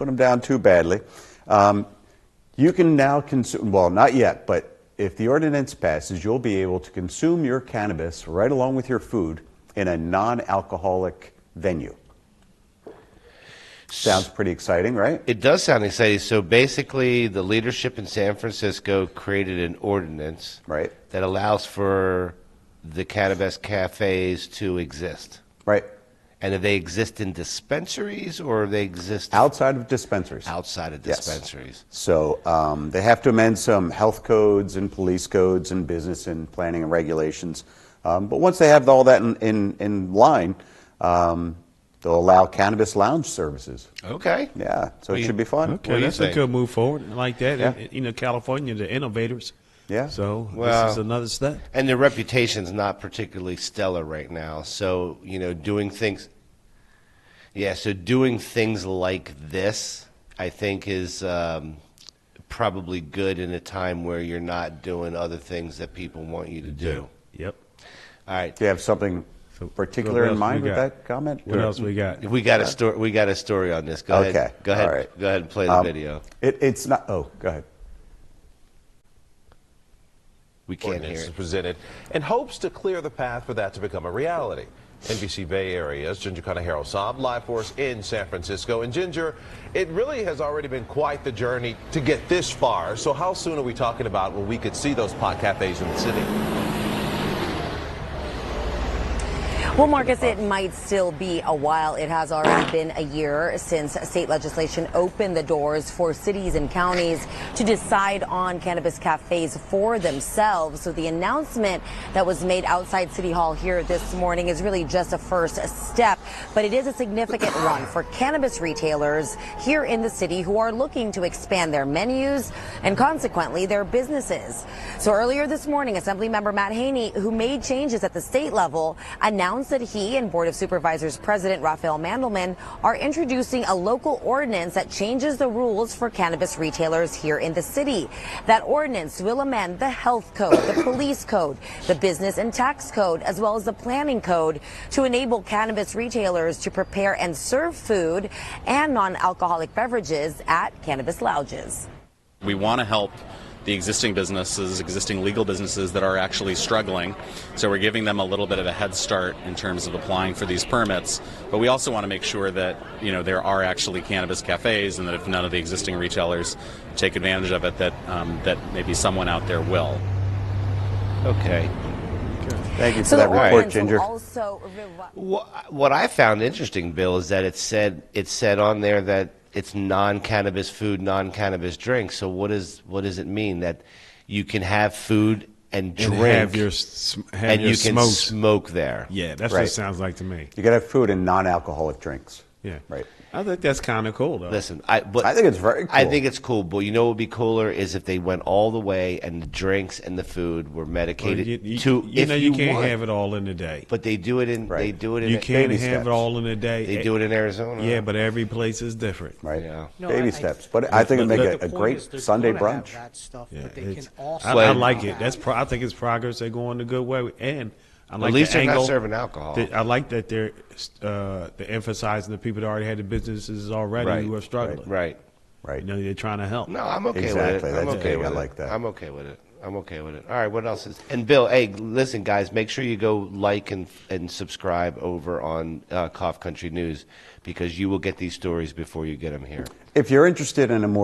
put them down too badly. You can now consume, well, not yet, but if the ordinance passes, you'll be able to consume your cannabis right along with your food in a non-alcoholic venue. Sounds pretty exciting, right? It does sound exciting. So basically, the leadership in San Francisco created an ordinance that allows for the cannabis cafes to exist. Right. And do they exist in dispensaries or they exist outside of dispensaries? Outside of dispensaries. Yes. So they have to amend some health codes and police codes and business and planning and regulations. But once they have all that in line, they'll allow cannabis lounge services. Okay. Yeah. So it should be fun. Okay, that's a good move forward. I like that. Yeah. And, California, the innovators. Yeah. So well, this is another step. And their reputation's not particularly stellar right now. So, doing things. Yeah, so doing things like this, I think, is probably good in a time where you're not doing other things that people want you to do. Yep. All right. Do you have something particular in mind with that comment? What else we got? We got a story. We got a story on this. Go ahead. Okay. Go ahead. All right. Go ahead and play the video. It's not. Oh, go ahead. We can't hear Is it. presented and hopes to clear the path for that to become a reality. NBC Bay Area's Ginger Conejero-Saab live for us in San Francisco. And Ginger, it really has already been quite the journey to get this far. So how soon are we talking about when we could see those pot cafes in the city? Well, Marcus, it might still be a while. It has already been a year since state legislation opened the doors for cities and counties to decide on cannabis cafes for themselves. So the announcement that was made outside City Hall here this morning is really just a first step, but it is a significant one for cannabis retailers here in the city who are looking to expand their menus and consequently their businesses. So earlier this morning, Assemblymember Matt Haney, who made changes at the state level, announced that he and Board of Supervisors President Raphael Mandelman are introducing a local ordinance that changes the rules for cannabis retailers here in the city. That ordinance will amend the health code, the police code, the business and tax code, as well as the planning code to enable cannabis retailers to prepare and serve food and non-alcoholic beverages at cannabis lounges. We want to help the existing businesses, existing legal businesses that are actually struggling. So we're giving them a little bit of a head start in terms of applying for these permits. But we also want to make sure that, there are actually cannabis cafes, and that if none of the existing retailers take advantage of it, that maybe someone out there will. Okay. Thank you for that report, Ginger. What I found interesting, Bill, is that it said on there that it's non-cannabis food, non-cannabis drink. So what does it mean? That you can have food and drink and you can smoke there? Yeah, that's what it sounds like to me. You can have food and non-alcoholic drinks. Yeah. Right. I think that's kind of cool, though. Listen, I think it's very cool. I think it's cool, but what would be cooler is if they went all the way and the drinks and the food were medicated you can't have it all in a day. But they do it in You can't have it all in a day. They do it in Arizona. Yeah, but every place is different. Right. Yeah. Baby steps. But I think it'd make a great Sunday brunch. I like it. I think it's progress. They're going the good way. And I like at least the they're angle. not serving alcohol. I like that they're emphasizing the people that already had the businesses already who are struggling. Right. They're trying to help. No, I'm okay Exactly. with it. I'm That's okay big. with I it. like that. I'm okay with it. I'm okay with it. All right, what else is? And Bill, hey, listen, guys, make sure you go like and subscribe over on Cough Country News, because you will get these stories before you get them here. If you're interested in a more